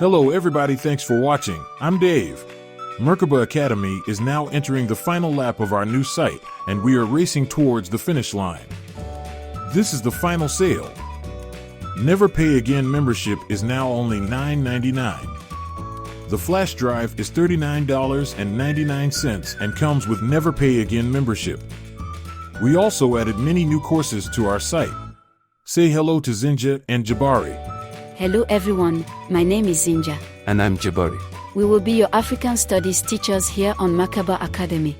Hello everybody, thanks for watching. I'm Dave. Mera Academy is now entering the final lap of our new site, and we are racing towards the finish line. This is the final sale. Never Pay Again membership is now only $9.99. The flash drive is $39.99 and comes with Never Pay Again membership. We also added many new courses to our site. Say hello to Zinja and Jabari. Hello everyone, my name is Zinja. And I'm Jabari. We will be your African Studies teachers here on Mera Academy.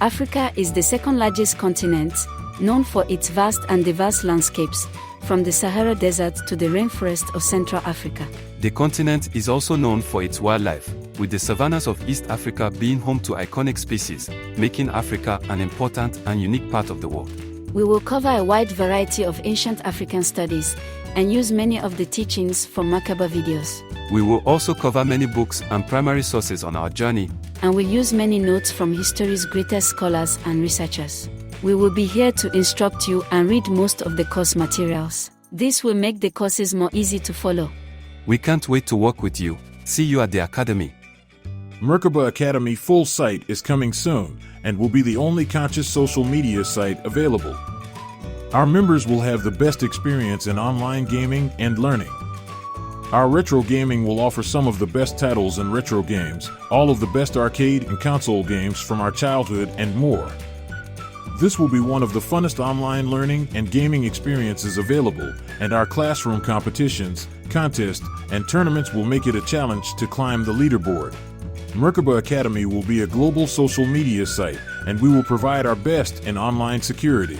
Africa is the second largest continent, known for its vast and diverse landscapes, from the Sahara Desert to the rainforest of Central Africa. The continent is also known for its wildlife, with the savannas of East Africa being home to iconic species, making Africa an important and unique part of the world. We will cover a wide variety of ancient African studies and use many of the teachings from Mera videos. We will also cover many books and primary sources on our journey, and we'll use many notes from history's greatest scholars and researchers. We will be here to instruct you and read most of the course materials. This will make the courses more easy to follow. We can't wait to work with you. See you at the Academy. Mera Academy full site is coming soon and will be the only conscious social media site available. Our members will have the best experience in online gaming and learning. Our retro gaming will offer some of the best titles in retro games, all of the best arcade and console games from our childhood, and more. This will be one of the funnest online learning and gaming experiences available, and our classroom competitions, contests, and tournaments will make it a challenge to climb the leaderboard. Mera Academy will be a global social media site, and we will provide our best in online security.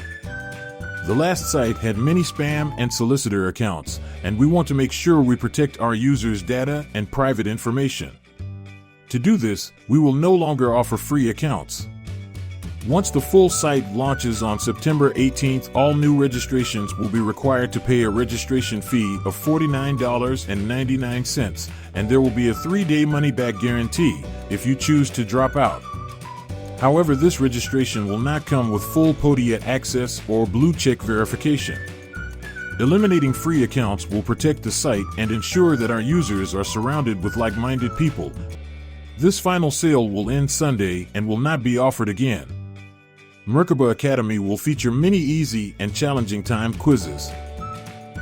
The last site had many spam and solicitor accounts, and we want to make sure we protect our users' data and private information. To do this, we will no longer offer free accounts. Once the full site launches on September 18th, all new registrations will be required to pay a registration fee of $49.99, and there will be a 3-day money-back guarantee if you choose to drop out. However, this registration will not come with full Podia access or blue check verification. Eliminating free accounts will protect the site and ensure that our users are surrounded with like-minded people. This final sale will end Sunday and will not be offered again. Mera Academy will feature many easy and challenging timed quizzes.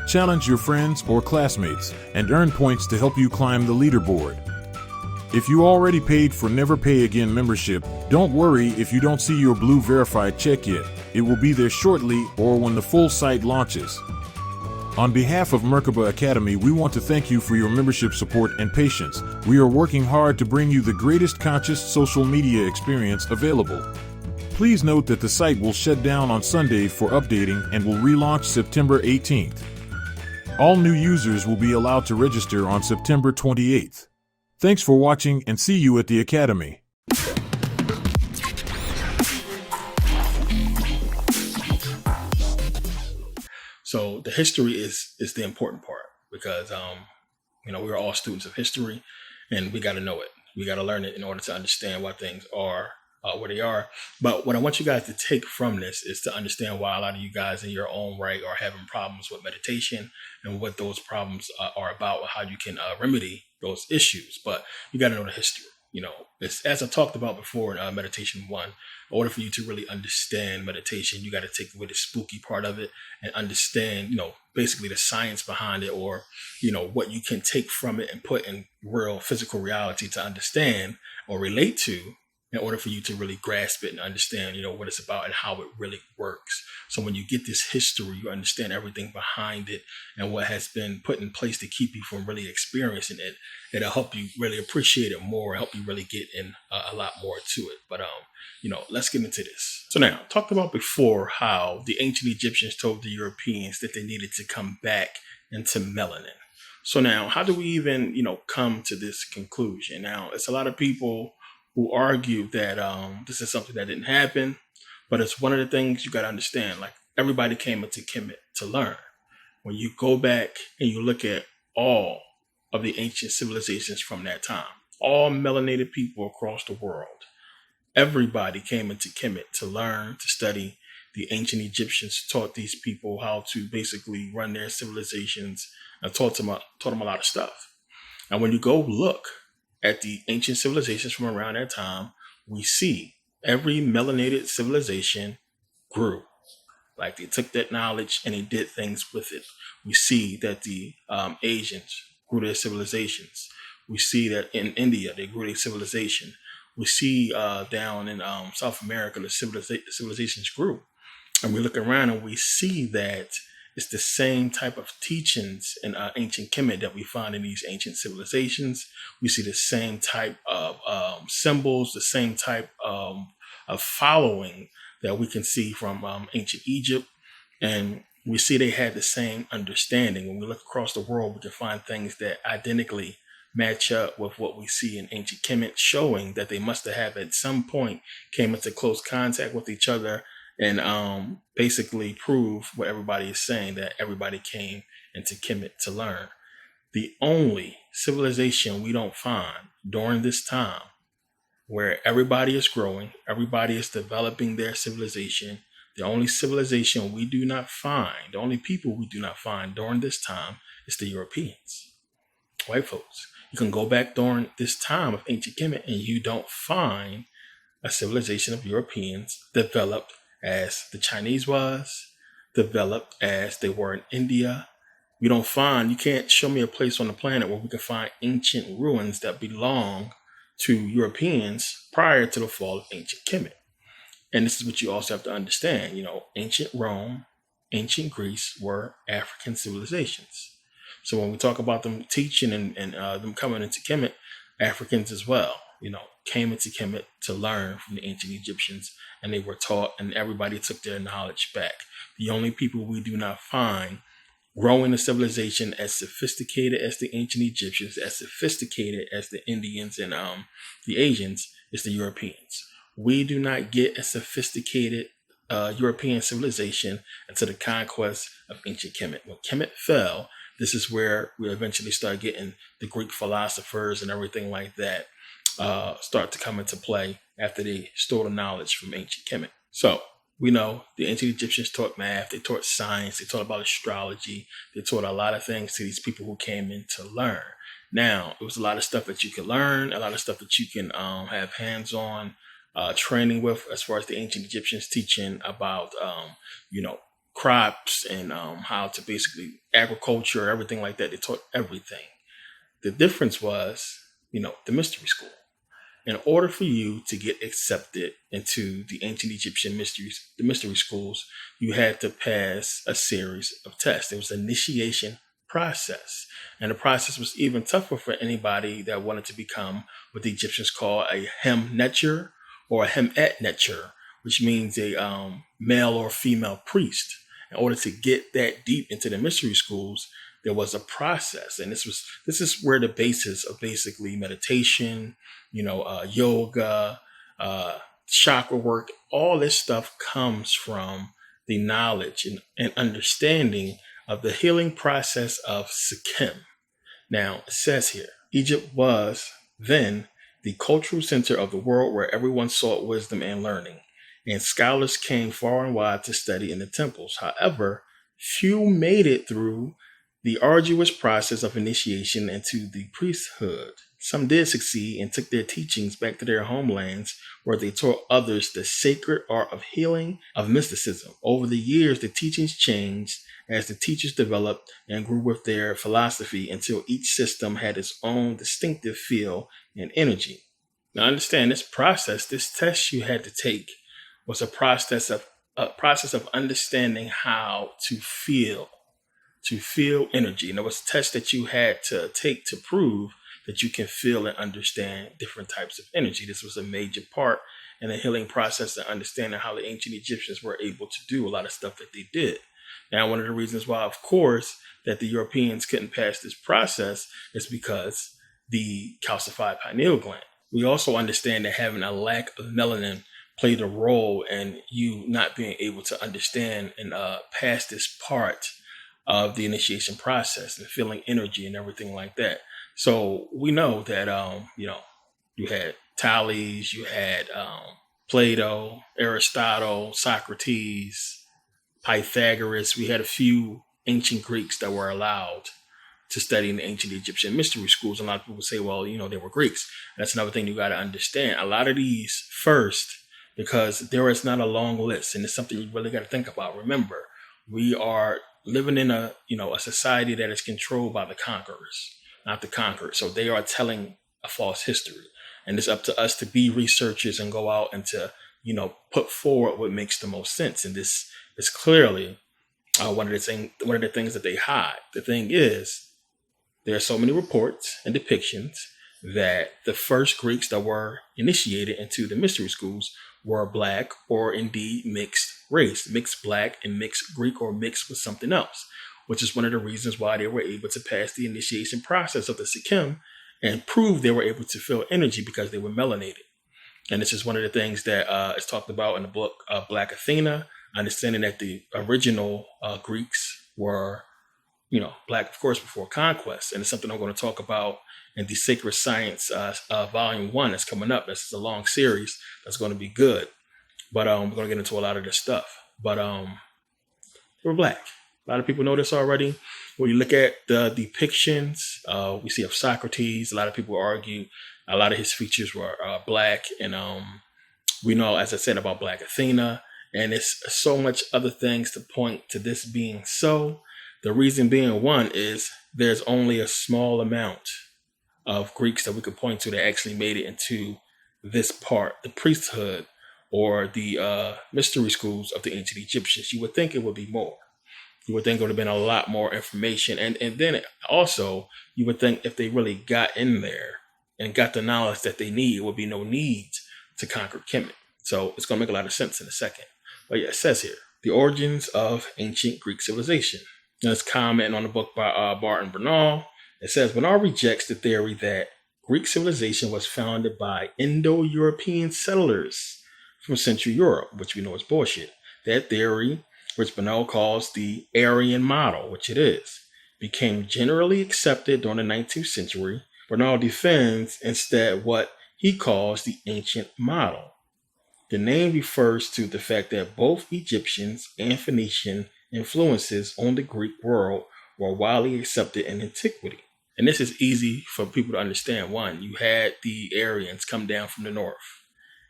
Challenge your friends or classmates and earn points to help you climb the leaderboard. If you already paid for Never Pay Again membership, don't worry if you don't see your blue verified check yet. It will be there shortly or when the full site launches. On behalf of Mera Academy, we want to thank you for your membership support and patience. We are working hard to bring you the greatest conscious social media experience available. Please note that the site will shut down on Sunday for updating and will relaunch September 18th. All new users will be allowed to register on September 28th. Thanks for watching and see you at the Academy. So the history is the important part because, we're all students of history and we got to know it. We got to learn it in order to understand why things are where they are. But what I want you guys to take from this is to understand why a lot of you guys in your own right are having problems with meditation and what those problems are about, or how you can remedy those issues. But you got to know the history. It's, as I talked about before in Meditation 1, in order for you to really understand meditation, you got to take away the spooky part of it and understand, basically the science behind it, or, what you can take from it and put in real physical reality to understand or relate to, in order for you to really grasp it and understand, what it's about and how it really works. So when you get this history, you understand everything behind it and what has been put in place to keep you from really experiencing it. It'll help you really appreciate it more, help you really get in a lot more to it. But, let's get into this. So now, talked about before how the ancient Egyptians told the Europeans that they needed to come back into melanin. So now, how do we even, come to this conclusion? Now, it's a lot of people who argue that this is something that didn't happen, but it's one of the things you got to understand. Like, everybody came into Kemet to learn. When you go back and you look at all of the ancient civilizations from that time, all melanated people across the world, everybody came into Kemet to learn, to study. The ancient Egyptians taught these people how to basically run their civilizations and taught them a lot of stuff. And when you go look at the ancient civilizations from around that time, we see every melanated civilization grew. Like they took that knowledge and they did things with it. We see that the Asians grew their civilizations. We see that in India, they grew their civilization. We see down in South America, the civilizations grew. And we look around and we see that it's the same type of teachings in ancient Kemet that we find in these ancient civilizations. We see the same type of symbols, the same type of following that we can see from ancient Egypt. And we see they had the same understanding. When we look across the world, we can find things that identically match up with what we see in ancient Kemet, showing that they must have at some point came into close contact with each other and basically prove what everybody is saying, that everybody came into Kemet to learn. The only civilization we don't find during this time where everybody is growing, everybody is developing their civilization, the only civilization we do not find, the only people we do not find during this time is the Europeans, white folks. You can go back during this time of ancient Kemet and you don't find a civilization of Europeans developed as the Chinese was, developed as they were in India. You can't show me a place on the planet where we can find ancient ruins that belong to Europeans prior to the fall of ancient Kemet. And this is what you also have to understand. Ancient Rome, ancient Greece were African civilizations. So when we talk about them teaching and them coming into Kemet, Africans as well, came into Kemet to learn from the ancient Egyptians, and they were taught, and everybody took their knowledge back. The only people we do not find growing a civilization as sophisticated as the ancient Egyptians, as sophisticated as the Indians and the Asians, is the Europeans. We do not get a sophisticated European civilization until the conquest of ancient Kemet. When Kemet fell, this is where we eventually start getting the Greek philosophers and everything like that start to come into play after they stole the knowledge from ancient Kemet. So we know the ancient Egyptians taught math, they taught science, they taught about astrology, they taught a lot of things to these people who came in to learn. Now, it was a lot of stuff that you can learn, a lot of stuff that you can have hands-on training with, as far as the ancient Egyptians teaching about, crops and how to basically agriculture, everything like that. They taught everything. The difference was, the mystery school. In order for you to get accepted into the ancient Egyptian the mystery schools, you had to pass a series of tests. There was an initiation process. And the process was even tougher for anybody that wanted to become what the Egyptians call a hem netcher or a hemet netcher, which means a male or female priest. In order to get that deep into the mystery schools, there was a process. And this is where the basis of basically meditation, yoga, chakra work, all this stuff comes from the knowledge and understanding of the healing process of Sekhem. Now, it says here, Egypt was then the cultural center of the world where everyone sought wisdom and learning, and scholars came far and wide to study in the temples. However, few made it through the arduous process of initiation into the priesthood. Some did succeed and took their teachings back to their homelands, where they taught others the sacred art of healing, of mysticism. Over the years, the teachings changed as the teachers developed and grew with their philosophy until each system had its own distinctive feel and energy. Now understand, this process, this test you had to take was a process of understanding how to feel energy. And it was a test that you had to take to prove that you can feel and understand different types of energy. This was a major part in the healing process and understanding how the ancient Egyptians were able to do a lot of stuff that they did. Now, one of the reasons why, of course, that the Europeans couldn't pass this process is because the calcified pineal gland. We also understand that having a lack of melanin played a role in you not being able to understand and pass this part of the initiation process and feeling energy and everything like that. So we know that, you had Thales, you had Plato, Aristotle, Socrates, Pythagoras. We had a few ancient Greeks that were allowed to studying the ancient Egyptian mystery schools. A lot of people say, well, they were Greeks. That's another thing you got to understand. A lot of these first, because there is not a long list, and it's something you really got to think about. Remember, we are living in a society that is controlled by the conquerors, not the conquered. So they are telling a false history, and it's up to us to be researchers and go out and to, put forward what makes the most sense. And this is clearly one of the things that they hide. The thing is, there are so many reports and depictions that the first Greeks that were initiated into the mystery schools were Black or indeed mixed race, mixed Black and mixed Greek, or mixed with something else, which is one of the reasons why they were able to pass the initiation process of the Sekhem and prove they were able to feel energy because they were melanated. And this is one of the things that is talked about in the book Black Athena, understanding that the original Greeks were, Black, of course, before conquest. And it's something I'm going to talk about in the Sacred Science Volume 1 that's coming up. This is a long series that's going to be good. But we're going to get into a lot of this stuff. But we're Black. A lot of people know this already. When you look at the depictions we see of Socrates, a lot of people argue a lot of his features were Black. And we know, as I said, about Black Athena. And it's so much other things to point to this being so. The reason being, one, is there's only a small amount of Greeks that we could point to that actually made it into this part, the priesthood or the mystery schools of the ancient Egyptians. You would think it would be more. You would think it would have been a lot more information. And then also, you would think if they really got in there and got the knowledge that they need, it would be no need to conquer Kemet. So it's going to make a lot of sense in a second. But yeah, it says here, the origins of ancient Greek civilization. And it's commenting on the book by Barton Bernal. It says, Bernal rejects the theory that Greek civilization was founded by Indo-European settlers from Central Europe, which we know is bullshit. That theory, which Bernal calls the Aryan model, which it is, became generally accepted during the 19th century. Bernal defends instead what he calls the ancient model. The name refers to the fact that both Egyptians and Phoenician influences on the Greek world were widely accepted in antiquity. And this is easy for people to understand. One, you had the Aryans come down from the north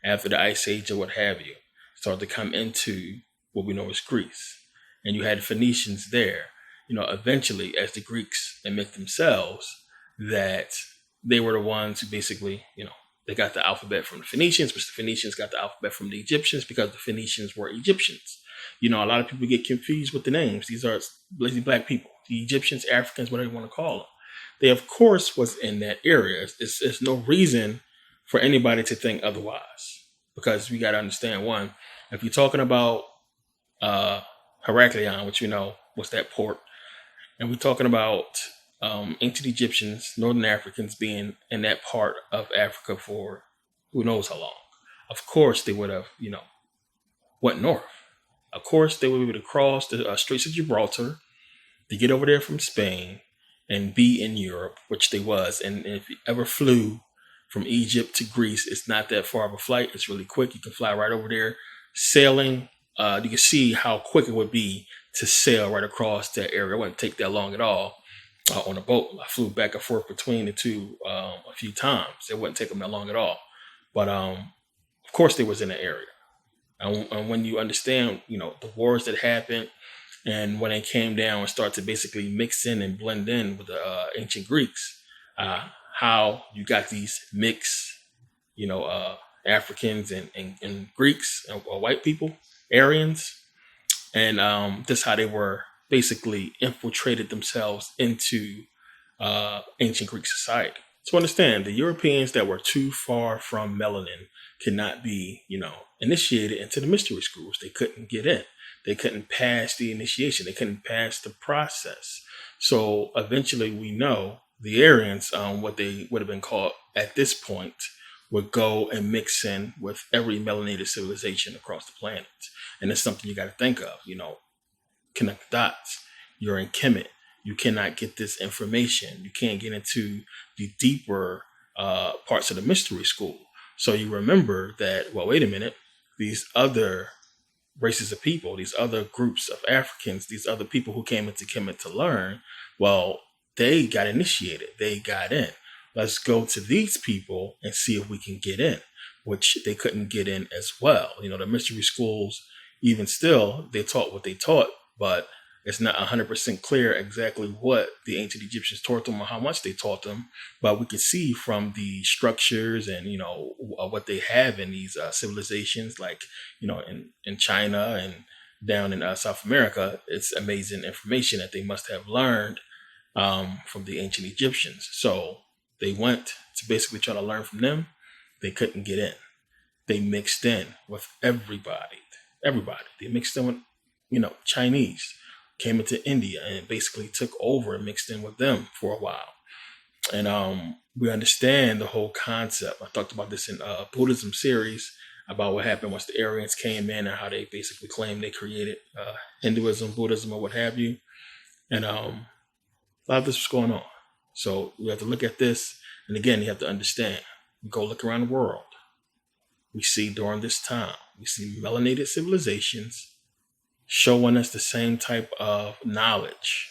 after the Ice Age or what have you, start to come into what we know as Greece. And you had Phoenicians there. Eventually, as the Greeks admit themselves, that they were the ones who basically, they got the alphabet from the Phoenicians, which the Phoenicians got the alphabet from the Egyptians because the Phoenicians were Egyptians. A lot of people get confused with the names. These are lazy Black people, the Egyptians, Africans, whatever you want to call them. They, of course, was in that area. There's no reason for anybody to think otherwise, because we got to understand, one, if you're talking about Heraklion, which was that port, and we're talking about ancient Egyptians, Northern Africans being in that part of Africa for who knows how long. Of course, they would have, went north. Of course, they would be able to cross the Straits of Gibraltar to get over there from Spain and be in Europe, which they was. And if you ever flew from Egypt to Greece, it's not that far of a flight. It's really quick. You can fly right over there. Sailing, you can see how quick it would be to sail right across that area. It wouldn't take that long at all. On a boat, I flew back and forth between the two a few times. It wouldn't take them that long at all. But of course, they was in the area. And when you understand, the wars that happened, and when they came down and started to basically mix in and blend in with the ancient Greeks, how you got these mixed, Africans and Greeks, or white people, Aryans, and this is how they were basically infiltrated themselves into ancient Greek society. So understand, the Europeans that were too far from melanin could not be, initiated into the mystery schools. They couldn't get in. They couldn't pass the initiation. They couldn't pass the process. So eventually we know the Aryans, what they would have been called at this point, would go and mix in with every melanated civilization across the planet. And it's something you got to think of, connect the dots. You're in Kemet. You cannot get this information. You can't get into the deeper parts of the mystery school. So you remember that, well, wait a minute, these other races of people, these other groups of Africans, these other people who came into Kemet to learn, well, they got initiated. They got in. Let's go to these people and see if we can get in, which they couldn't get in as well. The mystery schools, even still, they taught what they taught, but it's not 100% clear exactly what the ancient Egyptians taught them or how much they taught them. But we can see from the structures and, what they have in these civilizations, like, in China and down in South America, it's amazing information that they must have learned from the ancient Egyptians. So they went to basically try to learn from them. They couldn't get in. They mixed in with everybody. They mixed in with, Chinese, came into India and basically took over and mixed in with them for a while. And we understand the whole concept. I talked about this in a Buddhism series about what happened once the Aryans came in and how they basically claimed they created Hinduism, Buddhism, or what have you. And a lot of this was going on. So we have to look at this. And again, you have to understand, go look around the world. We see during this time, we see melanated civilizations showing us the same type of knowledge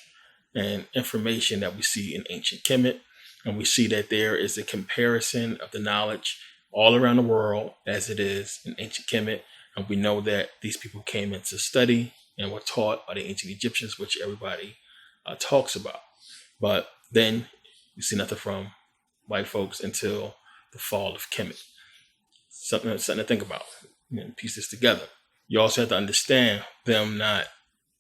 and information that we see in Ancient Kemet. And we see that there is a comparison of the knowledge all around the world as it is in Ancient Kemet. And we know that these people came into study and were taught by the ancient Egyptians, which everybody talks about. But then you see nothing from white folks until the fall of Kemet. Something to think about and piece this together. You also have to understand them not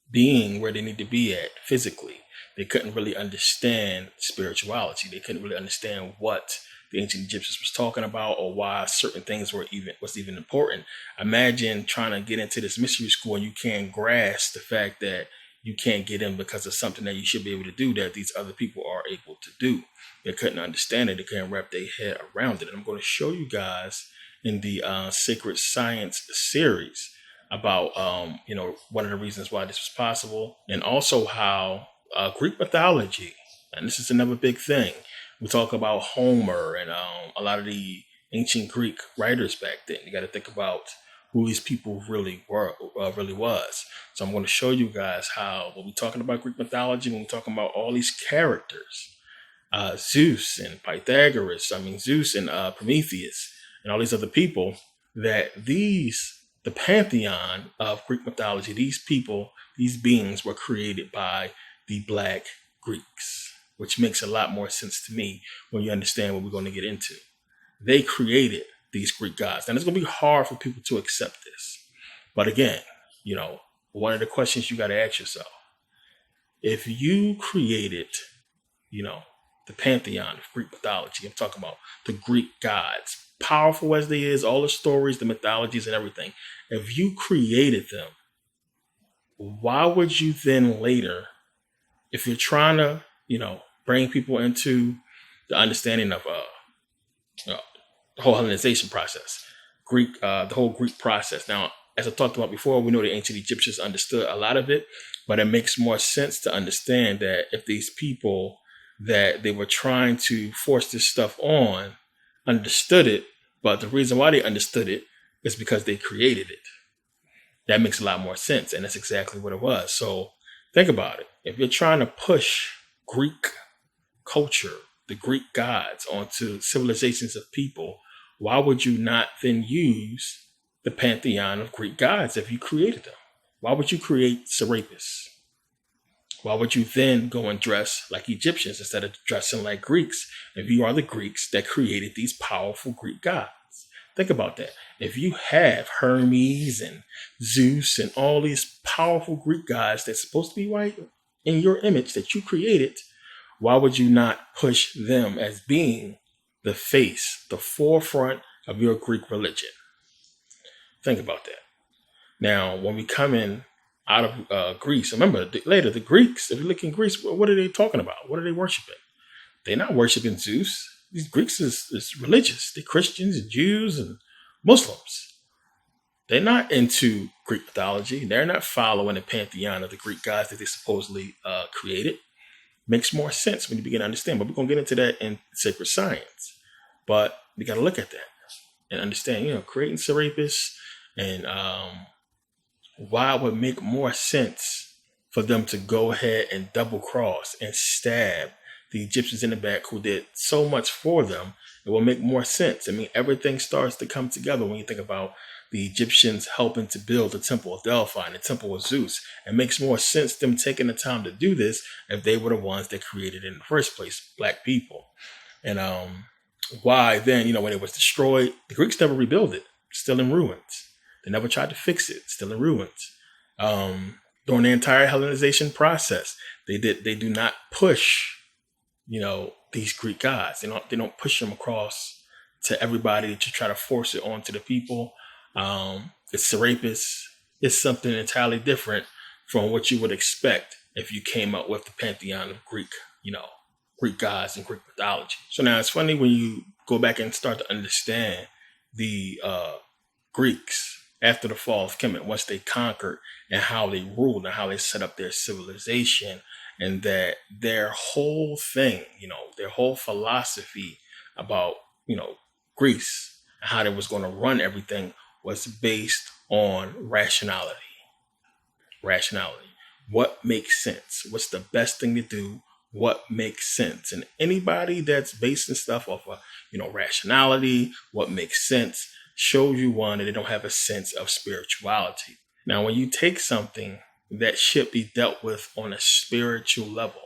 being where they need to be at physically. They couldn't really understand spirituality. They couldn't really understand what the ancient Egyptians was talking about or why certain things was even important. Imagine trying to get into this mystery school and you can't grasp the fact that you can't get in because of something that you should be able to do that these other people are able to do. They couldn't understand it. They couldn't wrap their head around it. And I'm going to show you guys in the Sacred Science series about, one of the reasons why this was possible, and also how Greek mythology, and this is another big thing. We talk about Homer and a lot of the ancient Greek writers back then. You got to think about who these people really was. So I'm going to show you guys how, when we're talking about Greek mythology, when we're talking about all these characters, Zeus and Zeus and Prometheus and all these other people, that the pantheon of Greek mythology, these people, these beings were created by the Black Greeks, which makes a lot more sense to me when you understand what we're going to get into. They created these Greek gods. And it's going to be hard for people to accept this. But again, one of the questions you got to ask yourself, if you created, the pantheon of Greek mythology, I'm talking about the Greek gods, powerful as they is, all the stories, the mythologies and everything, if you created them, why would you then later, if you're trying to, bring people into the understanding of the whole Hellenization process, the whole Greek process. Now, as I talked about before, we know the ancient Egyptians understood a lot of it, but it makes more sense to understand that if these people that they were trying to force this stuff on understood it, but the reason why they understood it is because they created it. That makes a lot more sense, and that's exactly what it was. So think about it. If you're trying to push Greek culture, the Greek gods, onto civilizations of people, why would you not then use the pantheon of Greek gods if you created them? Why would you create Serapis? Why would you then go and dress like Egyptians instead of dressing like Greeks if you are the Greeks that created these powerful Greek gods? Think about that. If you have Hermes and Zeus and all these powerful Greek gods that's supposed to be white in your image that you created, why would you not push them as being the face, the forefront of your Greek religion? Think about that. Now, when we come in out of Greece, remember later the Greeks, if you look in Greece, what are they talking about? What are they worshiping? They're not worshiping Zeus. These Greeks is religious. They're Christians and Jews and Muslims. They're not into Greek mythology. They're not following the pantheon of the Greek gods that they supposedly created. Makes more sense when you begin to understand. But we're going to get into that in sacred science. But we got to look at that and understand, creating Serapis and why it would make more sense for them to go ahead and double cross and stab the Egyptians in the back who did so much for them, it will make more sense. I mean, everything starts to come together when you think about the Egyptians helping to build the temple of Delphi and the temple of Zeus. It makes more sense them taking the time to do this if they were the ones that created it in the first place, black people. And why then, when it was destroyed, the Greeks never rebuilt it, still in ruins. They never tried to fix it, still in ruins. During the entire Hellenization process, they do not push, these Greek gods. They don't push them across to everybody to try to force it onto the people. It's Serapis. It's something entirely different from what you would expect if you came up with the pantheon of Greek gods and Greek mythology. So now it's funny when you go back and start to understand the Greeks after the fall of Kemet, once they conquered, and how they ruled and how they set up their civilization, and that their whole thing, their whole philosophy about, Greece and how they was going to run everything was based on rationality. Rationality. What makes sense? What's the best thing to do? What makes sense? And anybody that's basing stuff off of, rationality, what makes sense, shows you one that they don't have a sense of spirituality. Now, when you take something that should be dealt with on a spiritual level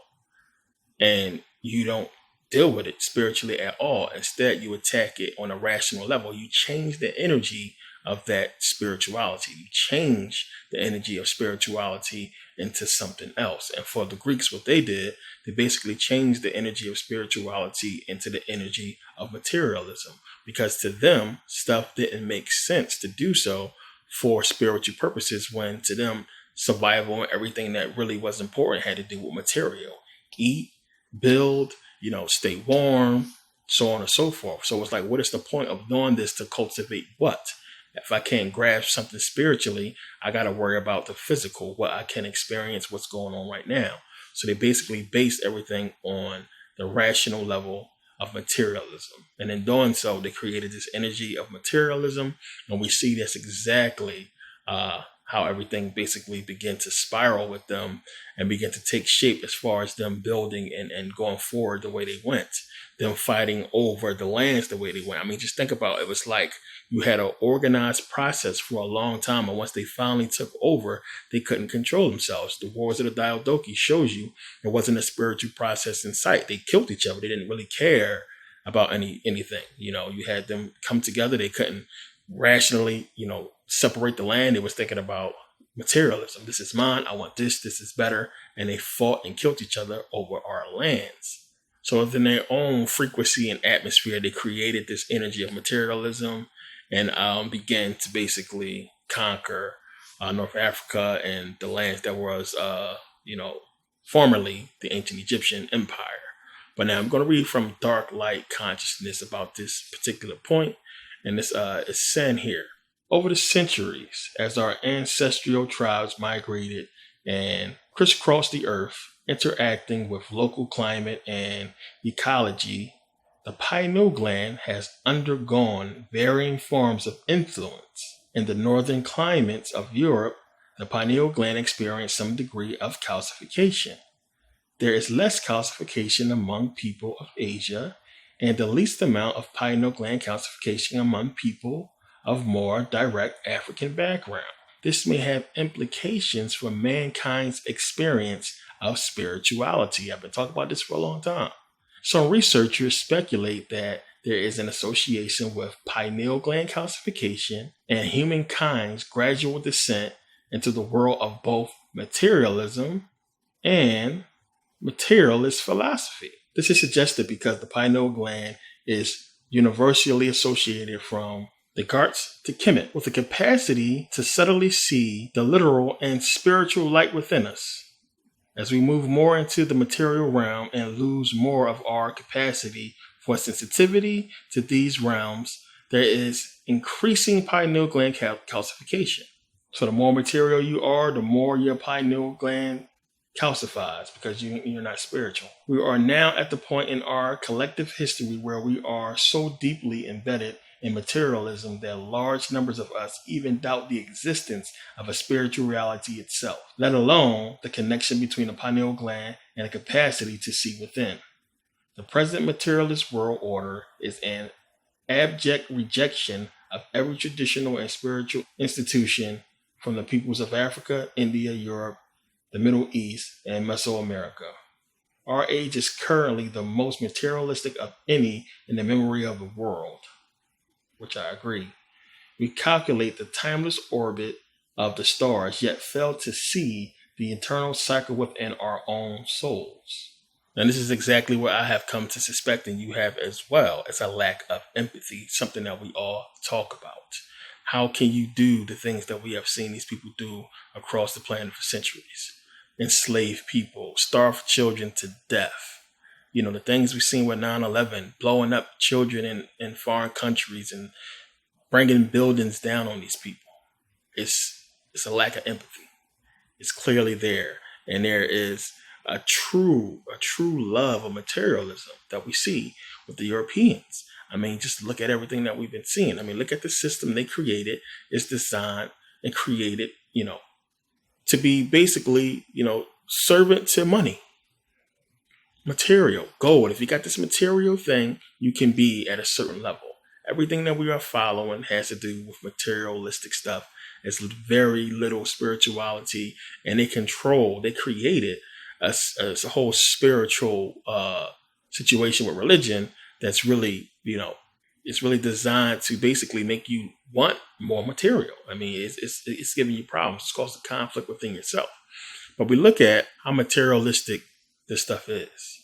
and you don't deal with it spiritually at all, instead you attack it on a rational level, you change the energy of that spirituality. You change the energy of spirituality into something else. And for the Greeks, what they did, they basically changed the energy of spirituality into the energy of materialism, because to them, stuff didn't make sense to do so for spiritual purposes, when to them, survival and everything that really was important had to do with material. Eat, build, stay warm, so on and so forth. So it's like, what is the point of doing this to cultivate what? If I can't grasp something spiritually, I got to worry about the physical, what I can experience, what's going on right now. So they basically based everything on the rational level of materialism. And in doing so, they created this energy of materialism. And we see that's exactly how everything basically began to spiral with them and begin to take shape as far as them building and going forward the way they went, them fighting over the lands the way they went. I mean, just think about it. It was like you had an organized process for a long time. And once they finally took over, they couldn't control themselves. The Wars of the Diadochi shows you there wasn't a spiritual process in sight. They killed each other. They didn't really care about anything. You had them come together. They couldn't rationally, separate the land. They was thinking about materialism. This is mine. I want this. This is better. And they fought and killed each other over our lands. So within their own frequency and atmosphere, they created this energy of materialism and began to basically conquer North Africa and the lands that was, formerly the ancient Egyptian empire. But now I'm going to read from Dark Light Consciousness about this particular point. And this is saying here, over the centuries, as our ancestral tribes migrated and crisscrossed the earth, interacting with local climate and ecology, the pineal gland has undergone varying forms of influence. In the northern climates of Europe, the pineal gland experienced some degree of calcification. There is less calcification among people of Asia, and the least amount of pineal gland calcification among people of more direct African background. This may have implications for mankind's experience of spirituality. I've been talking about this for a long time. Some researchers speculate that there is an association with pineal gland calcification and humankind's gradual descent into the world of both materialism and materialist philosophy. This is suggested because the pineal gland is universally associated from Descartes to Kemet with the capacity to subtly see the literal and spiritual light within us. As we move more into the material realm and lose more of our capacity for sensitivity to these realms, there is increasing pineal gland calcification. So the more material you are, the more your pineal gland calcifies because you're not spiritual. We are now at the point in our collective history where we are so deeply embedded in materialism that large numbers of us even doubt the existence of a spiritual reality itself, let alone the connection between the pineal gland and the capacity to see within. The present materialist world order is an abject rejection of every traditional and spiritual institution from the peoples of Africa, India, Europe, the Middle East, and Mesoamerica. Our age is currently the most materialistic of any in the memory of the world, which I agree. We calculate the timeless orbit of the stars, yet fail to see the eternal cycle within our own souls. And this is exactly what I have come to suspect, and you have as well, as a lack of empathy, something that we all talk about. How can you do the things that we have seen these people do across the planet for centuries? Enslave people, starve children to death. You know, the things we've seen with 9/11, blowing up children in foreign countries and bringing buildings down on these people. It's a lack of empathy. It's clearly there. And there is a true love of materialism that we see with the Europeans. I mean, just look at everything that we've been seeing. I mean, look at the system they created. It's designed and created, to be basically, servant to money. Material, gold. If you got this material thing, you can be at a certain level. Everything that we are following has to do with materialistic stuff. It's very little spirituality, and they created a whole spiritual situation with religion that's really, it's really designed to basically make you want more material. I mean, it's giving you problems. It's causing conflict within yourself. But we look at how materialistic this stuff is.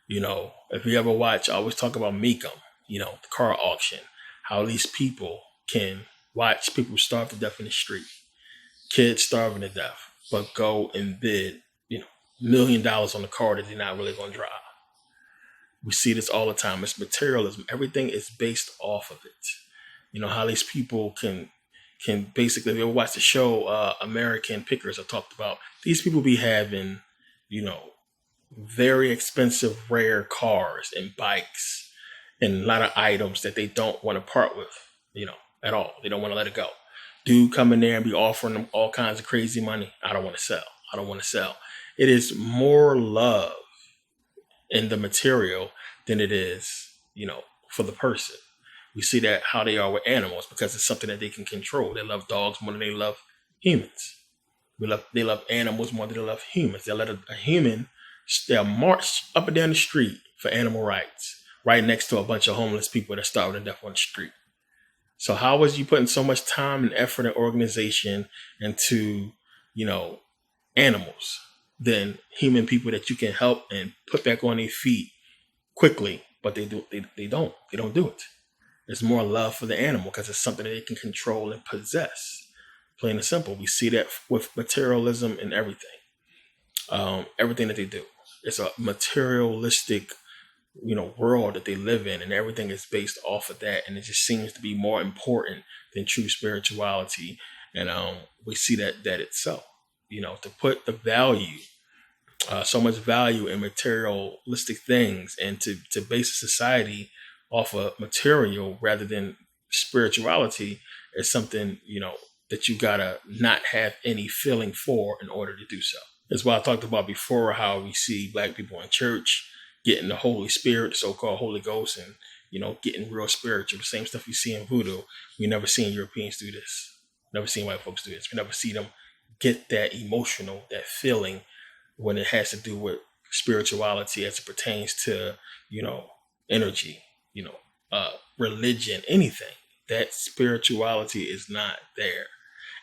If you ever watch, I always talk about Mecum, the car auction, how these people can watch people starve to death in the street, kids starving to death, but go and bid, $1 million on the car that they're not really going to drive. We see this all the time. It's materialism. Everything is based off of it. How these people can basically, if you ever watch the show American Pickers, I talked about, these people be having, very expensive, rare cars and bikes and a lot of items that they don't want to part with, at all. They don't want to let it go. Dude come in there and be offering them all kinds of crazy money. I don't want to sell. It is more love in the material than it is, for the person. We see that how they are with animals because it's something that they can control. They love dogs more than they love humans. They love animals more than they love humans. They'll let a human, they'll march up and down the street for animal rights, right next to a bunch of homeless people that are starving to death on the street. So how was you putting so much time and effort and organization into, animals than human people that you can help and put back on their feet quickly? But they don't do it. There's more love for the animal because it's something that they can control and possess. Plain and simple. We see that with materialism and everything. Everything that they do. It's a materialistic, world that they live in, and everything is based off of that. And it just seems to be more important than true spirituality. And we see that itself, to put the value, so much value in materialistic things, and to base a society off of material rather than spirituality is something, that you gotta not have any feeling for in order to do so. That's why I talked about before how we see Black people in church getting the Holy Spirit, the so-called Holy Ghost, and, getting real spiritual. The same stuff we see in voodoo. We never seen Europeans do this. Never seen white folks do this. We never see them get that emotional, that feeling when it has to do with spirituality as it pertains to, energy, religion, anything. That spirituality is not there.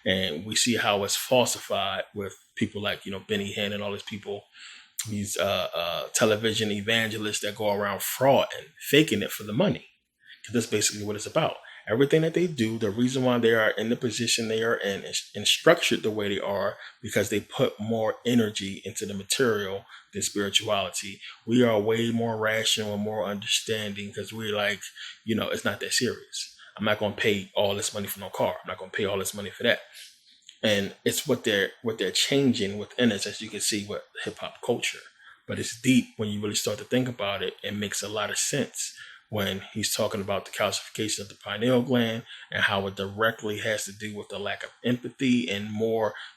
And we see how it's falsified with people like, Benny Hinn and all these people, these television evangelists that go around fraud and faking it for the money. Because that's basically what it's about. Everything that they do, the reason why they are in the position they are in and structured the way they are, because they put more energy into the material than spirituality. We are way more rational and more understanding because we're like, it's not that serious. I'm not going to pay all this money for no car. I'm not going to pay all this money for that. And it's what they're changing within us, as you can see with hip hop culture. But it's deep when you really start to think about it. It makes a lot of sense when he's talking about the calcification of the pineal gland and how it directly has to do with the lack of empathy and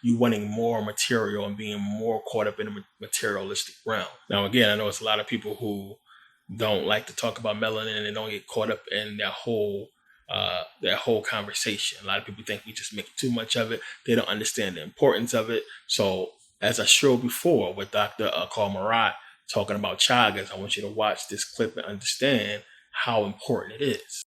you wanting more material and being more caught up in the materialistic realm. Now, again, I know it's a lot of people who don't like to talk about melanin and don't get caught up in that whole conversation. A lot of people think we just make too much of it. They don't understand the importance of it. So as I showed before with Dr. Carl Marat talking about chagas, I want you to watch this clip and understand how important it is.